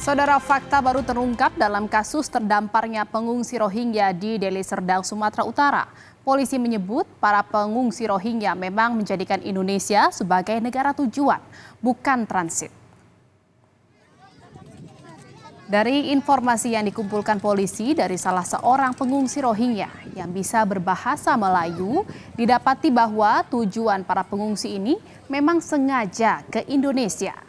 Saudara, fakta baru terungkap dalam kasus terdamparnya pengungsi Rohingya di Deli Serdang, Sumatera Utara. Polisi menyebut para pengungsi Rohingya memang menjadikan Indonesia sebagai negara tujuan, bukan transit. Dari informasi yang dikumpulkan polisi dari salah seorang pengungsi Rohingya yang bisa berbahasa Melayu, didapati bahwa tujuan para pengungsi ini memang sengaja ke Indonesia.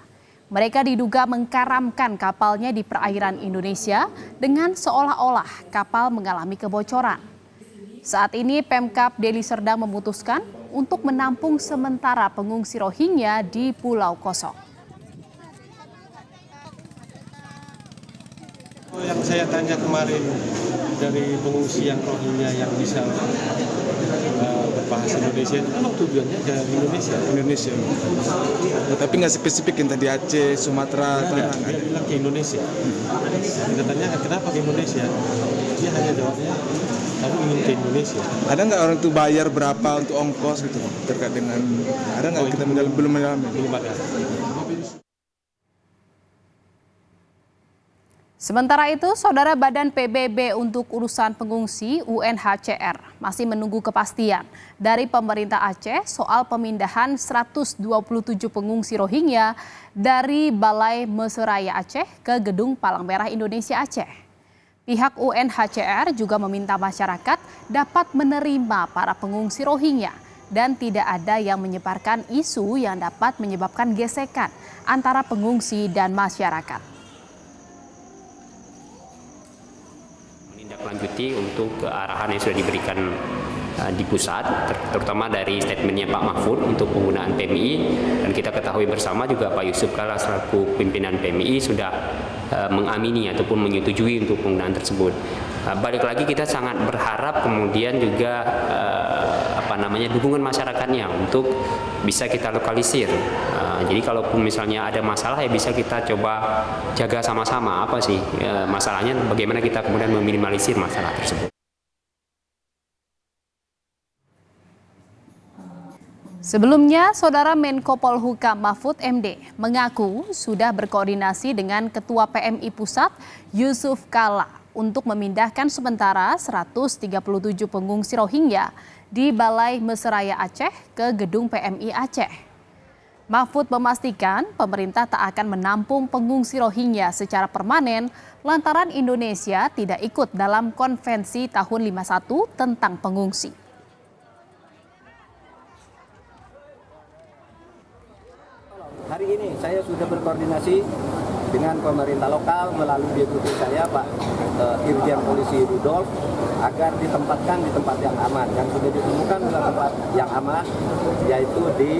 Mereka diduga mengkaramkan kapalnya di perairan Indonesia dengan seolah-olah kapal mengalami kebocoran. Saat ini Pemkab Deli Serdang memutuskan untuk menampung sementara pengungsi Rohingya di Pulau Kosong. Yang saya tanya kemarin dari pengungsi yang Rohingya yang bisa berbahasa Indonesia itu memang tujuannya ke Indonesia. Tapi nggak spesifik yang tadi Aceh, Sumatera, dia bilang ke Indonesia. Kita tanya kenapa ke Indonesia? Dia hanya jawabnya, kamu ingin ke Indonesia. Ada nggak orang itu bayar berapa untuk ongkos gitu terkait dengan ada nggak kita belum mendalami? Belum ada. Sementara itu, Saudara Badan PBB untuk Urusan Pengungsi UNHCR masih menunggu kepastian dari pemerintah Aceh soal pemindahan 127 pengungsi Rohingya dari Balai Meseraya Aceh ke Gedung Palang Merah Indonesia Aceh. Pihak UNHCR juga meminta masyarakat dapat menerima para pengungsi Rohingya dan tidak ada yang menyebarkan isu yang dapat menyebabkan gesekan antara pengungsi dan masyarakat. Lanjuti untuk arahan yang sudah diberikan di pusat, terutama dari statementnya Pak Mahfud untuk penggunaan PMI, dan kita ketahui bersama juga Pak Yusuf Kala selaku pimpinan PMI sudah mengamini ataupun menyetujui untuk penggunaan tersebut. Balik lagi kita sangat berharap kemudian juga dukungan masyarakatnya untuk bisa kita lokalisir. Jadi kalaupun misalnya ada masalah ya bisa kita coba jaga sama-sama apa sih masalahnya, bagaimana kita kemudian meminimalisir masalah tersebut. Sebelumnya, Saudara Menko Polhukam Mahfud MD mengaku sudah berkoordinasi dengan Ketua PMI Pusat Yusuf Kala untuk memindahkan sementara 137 pengungsi Rohingya di Balai Meseraya Aceh ke Gedung PMI Aceh. Mahfud memastikan pemerintah tak akan menampung pengungsi Rohingya secara permanen lantaran Indonesia tidak ikut dalam Konvensi tahun 51 tentang pengungsi. Hari ini saya sudah berkoordinasi dengan pemerintah lokal melalui deputi saya Pak Irjen Polisi Rudolf agar ditempatkan di tempat yang aman. Yang sudah ditemukan adalah tempat yang aman, yaitu di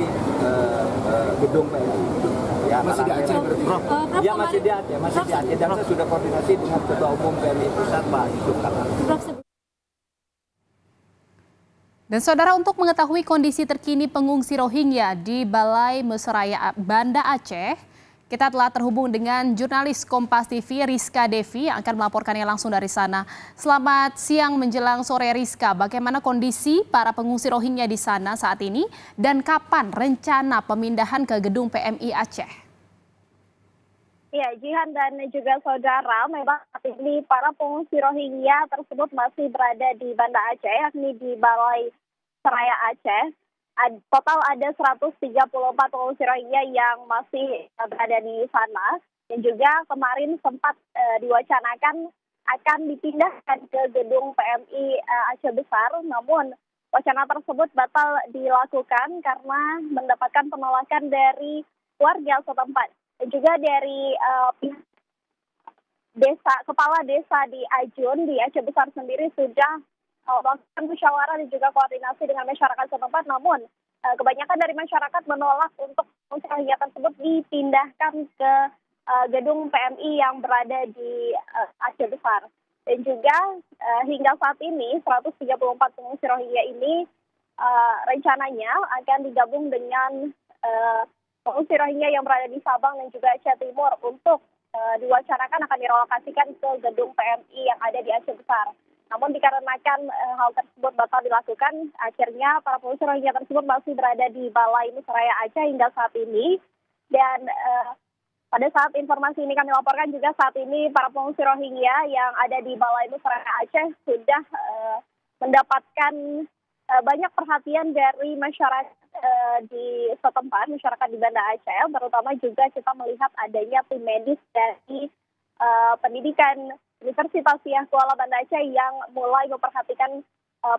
Gedung PMI. Ya, masih di Aceh berarti? Ya, masih di Aceh, dan saya sudah koordinasi dengan Ketua Umum PMI Pusat Pak Yusuf Kala. Dan Saudara, untuk mengetahui kondisi terkini pengungsi Rohingya di Balai Meseraya Banda Aceh, kita telah terhubung dengan jurnalis Kompas TV Rizka Devi yang akan melaporkannya langsung dari sana. Selamat siang menjelang sore Rizka, bagaimana kondisi para pengungsi Rohingya di sana saat ini dan kapan rencana pemindahan ke Gedung PMI Aceh? Ya, Jihan dan juga saudara, memang saat ini para pengungsi Rohingya tersebut masih berada di Banda Aceh, yakni di Balai Seraya Aceh. Total ada 134 pengungsi Rohingya yang masih berada di sana. Dan juga kemarin sempat diwacanakan akan dipindahkan ke Gedung PMI Aceh Besar, namun wacana tersebut batal dilakukan karena mendapatkan penolakan dari warga setempat. Dan juga dari kepala desa di Ajun di Aceh Besar sendiri sudah melakukan musyawarah dan juga koordinasi dengan masyarakat setempat, namun kebanyakan dari masyarakat menolak untuk pengungsi tersebut dipindahkan ke gedung PMI yang berada di Aceh Besar. Dan juga hingga saat ini 134 pengungsi Rohingya ini rencananya akan digabung dengan pengungsi Rohingya yang berada di Sabang dan juga Aceh Timur untuk diwacanakan akan direlokasikan ke gedung PMI yang ada di Aceh Besar. Namun dikarenakan hal tersebut batal dilakukan, akhirnya para pengungsi Rohingya tersebut masih berada di Balai Meseraya Aceh hingga saat ini. Dan Pada saat informasi ini kami laporkan juga saat ini para pengungsi Rohingya yang ada di Balai Musyawarah Aceh sudah mendapatkan banyak perhatian dari masyarakat di setempat, masyarakat di Banda Aceh, terutama juga kita melihat adanya tim medis dari pendidikan Universitas Siah Kuala Banda Aceh yang mulai memperhatikan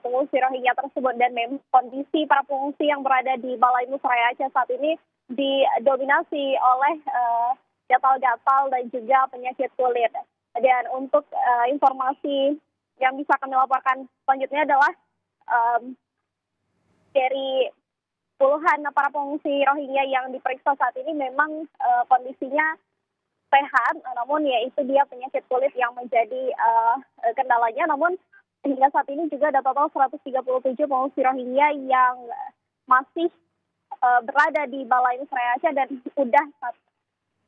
pengungsi Rohingya tersebut, dan memang kondisi para pengungsi yang berada di Balai Musyawarah Aceh saat ini didominasi oleh gatal-gatal dan juga penyakit kulit. Dan untuk informasi yang bisa kami laporkan selanjutnya adalah dari puluhan para pengungsi Rohingya yang diperiksa saat ini memang kondisinya sehat, namun ya itu dia penyakit kulit yang menjadi kendalanya. Namun hingga saat ini juga ada total 137 pengungsi Rohingya yang masih berada di Balai Musyawarah Aceh dan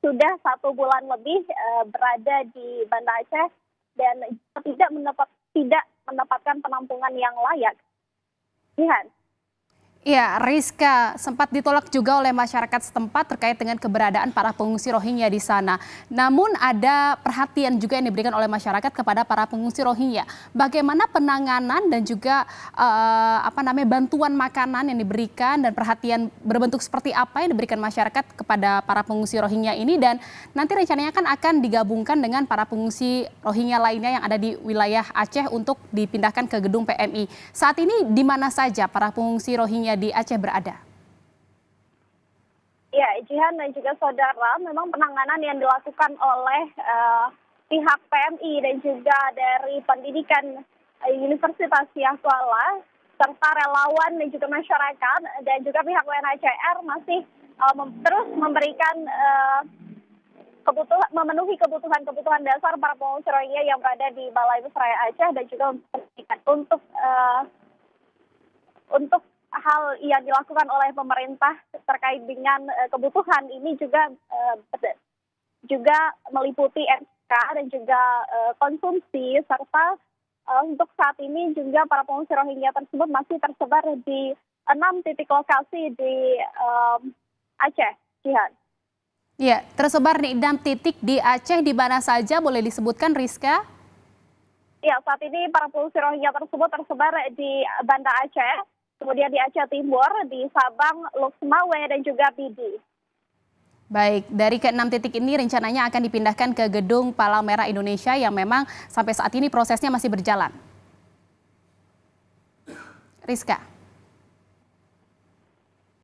sudah 1 bulan lebih berada di Banda Aceh dan tidak mendapatkan penampungan yang layak. Jihan. Ya, Rizka, sempat ditolak juga oleh masyarakat setempat terkait dengan keberadaan para pengungsi Rohingya di sana. Namun ada perhatian juga yang diberikan oleh masyarakat kepada para pengungsi Rohingya. Bagaimana penanganan dan juga bantuan makanan yang diberikan dan perhatian berbentuk seperti apa yang diberikan masyarakat kepada para pengungsi Rohingya ini, dan nanti rencananya kan akan digabungkan dengan para pengungsi Rohingya lainnya yang ada di wilayah Aceh untuk dipindahkan ke gedung PMI. Saat ini di mana saja para pengungsi Rohingya di Aceh berada? Ya, Jihan dan juga saudara, memang penanganan yang dilakukan oleh pihak PMI dan juga dari pendidikan Universitas Siah Kuala serta relawan dan juga masyarakat dan juga pihak UNHCR masih terus memberikan memenuhi kebutuhan dasar para pengungsi Rohingya yang berada di Balai Musyawarah Aceh dan juga untuk hal yang dilakukan oleh pemerintah terkait dengan kebutuhan ini juga meliputi MK dan juga konsumsi, serta untuk saat ini juga para pengungsi Rohingya tersebut masih tersebar di 6 titik lokasi di Aceh. Jihan. Ya, tersebar di 6 titik di Aceh, di mana saja boleh disebutkan, Rizka? Ya, saat ini para pengungsi Rohingya tersebut tersebar di Banda Aceh, kemudian di Aceh Timur, di Sabang, Luxmawe, dan juga Pidi. Baik, dari ke-6 titik ini rencananya akan dipindahkan ke gedung Palang Merah Indonesia yang memang sampai saat ini prosesnya masih berjalan. Rizka.